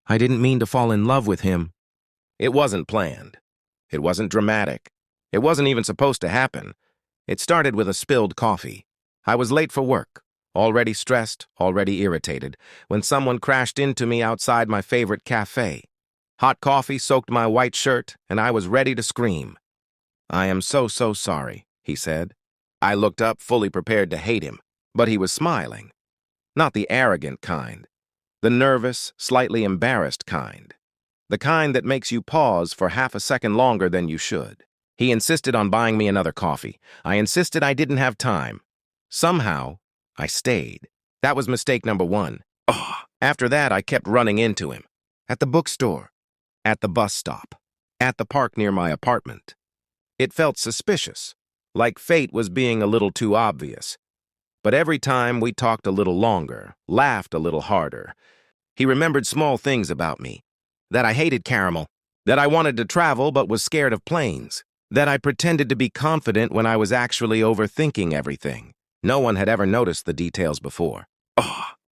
I didn't mean to fall in love with him. It wasn't planned. It wasn't dramatic. It wasn't even supposed to happen. It started with a spilled coffee. I was late for work, already stressed, already irritated, when someone crashed into me outside my favorite cafe. Hot coffee soaked my white shirt, and I was ready to scream. "I am so sorry," he said. I looked up, fully prepared to hate him, but he was smiling. Not the arrogant kind. The nervous, slightly embarrassed kind. The kind that makes you pause for half a second longer than you should. He insisted on buying me another coffee. I insisted I didn't have time. Somehow, I stayed. That was mistake number one. After that, I kept running into him. At the bookstore. At the bus stop. At the park near my apartment. It felt suspicious, like fate was being a little too obvious. But every time we talked a little longer, laughed a little harder. He remembered small things about me. That I hated caramel. That I wanted to travel but was scared of planes. That I pretended to be confident when I was actually overthinking everything. No one had ever noticed the details before.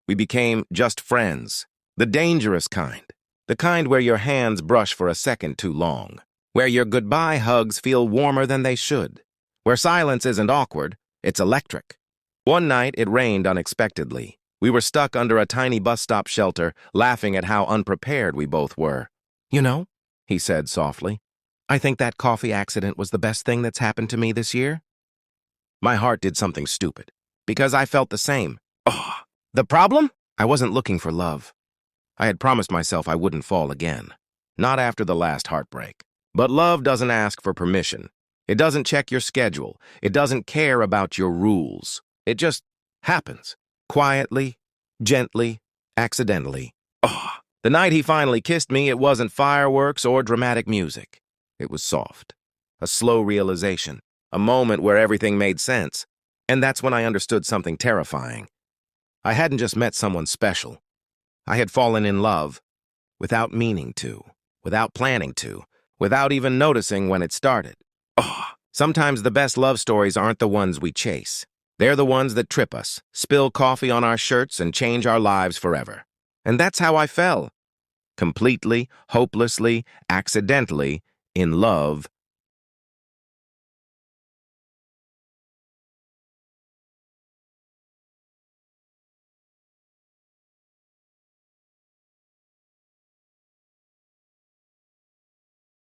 We became just friends. The dangerous kind. The kind where your hands brush for a second too long. Where your goodbye hugs feel warmer than they should. Where silence isn't awkward, it's electric. One night, it rained unexpectedly. We were stuck under a tiny bus stop shelter, laughing at how unprepared we both were. "You know," he said softly, "I think that coffee accident was the best thing that's happened to me this year." My heart did something stupid, because I felt the same. The problem? I wasn't looking for love. I had promised myself I wouldn't fall again. Not after the last heartbreak. But love doesn't ask for permission. It doesn't check your schedule. It doesn't care about your rules. It just happens. Quietly, gently, accidentally. The night he finally kissed me, it wasn't fireworks or dramatic music. It was soft. A slow realization. A moment where everything made sense. And that's when I understood something terrifying. I hadn't just met someone special. I had fallen in love without meaning to, without planning to, without even noticing when it started. Sometimes the best love stories aren't the ones we chase. They're the ones that trip us, spill coffee on our shirts, and change our lives forever. And that's how I fell. Completely, hopelessly, accidentally in love